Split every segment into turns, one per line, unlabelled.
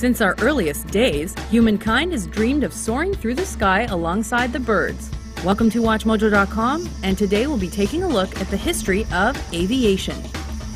Since our earliest days, humankind has dreamed of soaring through the sky alongside the birds. Welcome to WatchMojo.com, and today we'll be taking a look at the history of aviation.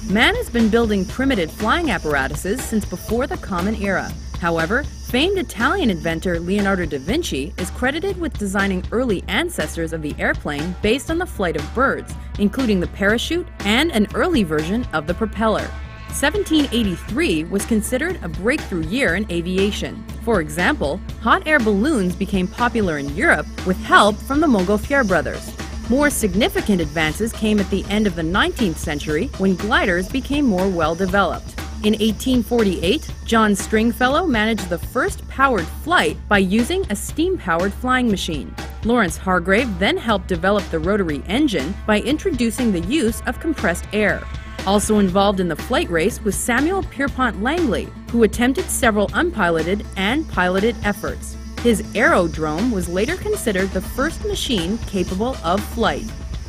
Man has been building primitive flying apparatuses since before the Common Era. However, famed Italian inventor Leonardo da Vinci is credited with designing early ancestors of the airplane based on the flight of birds, including the parachute and an early version of the propeller. 1783 was considered a breakthrough year in aviation. For example, hot air balloons became popular in Europe with help from the Montgolfier brothers. More significant advances came at the end of the 19th century when gliders became more well-developed. In 1848, John Stringfellow managed the first powered flight by using a steam-powered flying machine. Lawrence Hargrave then helped develop the rotary engine by introducing the use of compressed air. Also involved in the flight race was Samuel Pierpont Langley, who attempted several unpiloted and piloted efforts. His aerodrome was later considered the first machine capable of flight.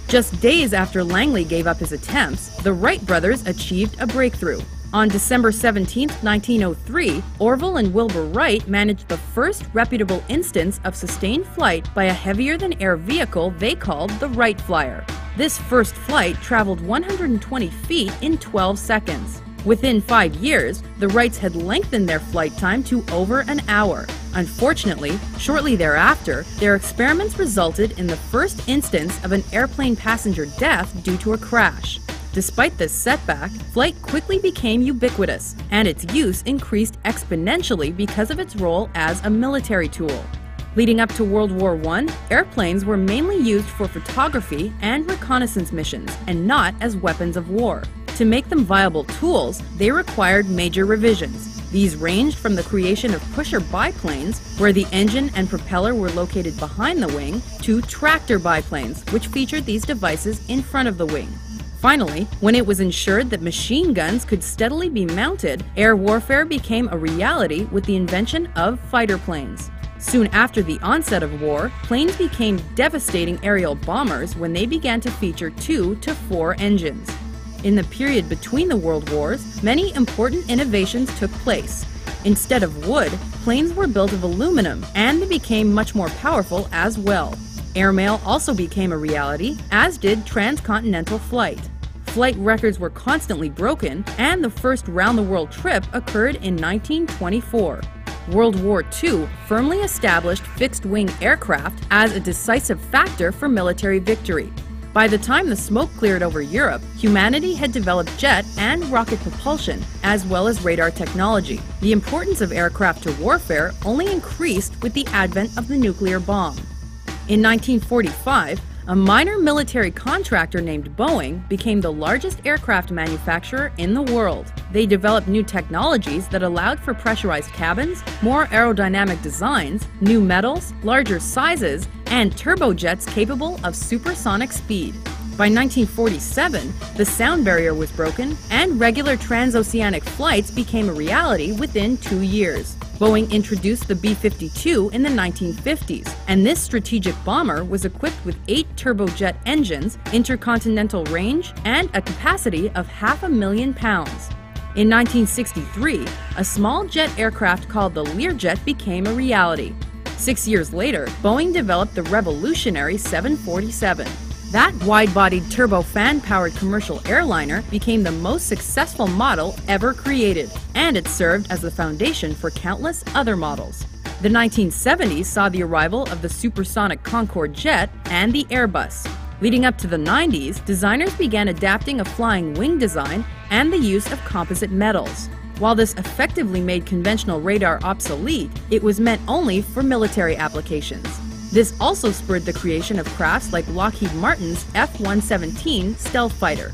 Just days after Langley gave up his attempts, the Wright brothers achieved a breakthrough. On December 17, 1903, Orville and Wilbur Wright managed the first reputable instance of sustained flight by a heavier-than-air vehicle they called the Wright Flyer. This first flight traveled 120 feet in 12 seconds. Within 5 years, the Wrights had lengthened their flight time to over an hour. Unfortunately, shortly thereafter, their experiments resulted in the first instance of an airplane passenger death due to a crash. Despite this setback, flight quickly became ubiquitous, and its use increased exponentially because of its role as a military tool. Leading up to World War I, airplanes were mainly used for photography and reconnaissance missions, and not as weapons of war. To make them viable tools, they required major revisions. These ranged from the creation of pusher biplanes, where the engine and propeller were located behind the wing, to tractor biplanes, which featured these devices in front of the wing. Finally, when it was ensured that machine guns could steadily be mounted, air warfare became a reality with the invention of fighter planes. Soon after the onset of war, planes became devastating aerial bombers when they began to feature 2 to 4 engines. In the period between the world wars, many important innovations took place. Instead of wood, planes were built of aluminum, and they became much more powerful as well. Airmail also became a reality, as did transcontinental flight. Flight records were constantly broken, and the first round-the-world trip occurred in 1924. World War II firmly established fixed-wing aircraft as a decisive factor for military victory. By the time the smoke cleared over Europe, humanity had developed jet and rocket propulsion, as well as radar technology. The importance of aircraft to warfare only increased with the advent of the nuclear bomb. In 1945, a minor military contractor named Boeing became the largest aircraft manufacturer in the world. They developed new technologies that allowed for pressurized cabins, more aerodynamic designs, new metals, larger sizes, and turbojets capable of supersonic speed. By 1947, the sound barrier was broken, and regular transoceanic flights became a reality within 2 years. Boeing introduced the B-52 in the 1950s, and this strategic bomber was equipped with 8 turbojet engines, intercontinental range, and a capacity of 500,000 pounds. In 1963, a small jet aircraft called the Learjet became a reality. 6 years later, Boeing developed the revolutionary 747. That wide-bodied turbofan-powered commercial airliner became the most successful model ever created, and it served as the foundation for countless other models. The 1970s saw the arrival of the supersonic Concorde jet and the Airbus. Leading up to the 90s, designers began adapting a flying wing design and the use of composite metals. While this effectively made conventional radar obsolete, it was meant only for military applications. This also spurred the creation of crafts like Lockheed Martin's F-117 stealth fighter.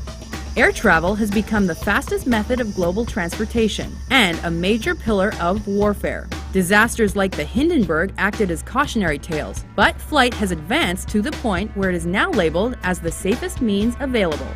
Air travel has become the fastest method of global transportation and a major pillar of warfare. Disasters like the Hindenburg acted as cautionary tales, but flight has advanced to the point where it is now labeled as the safest means available.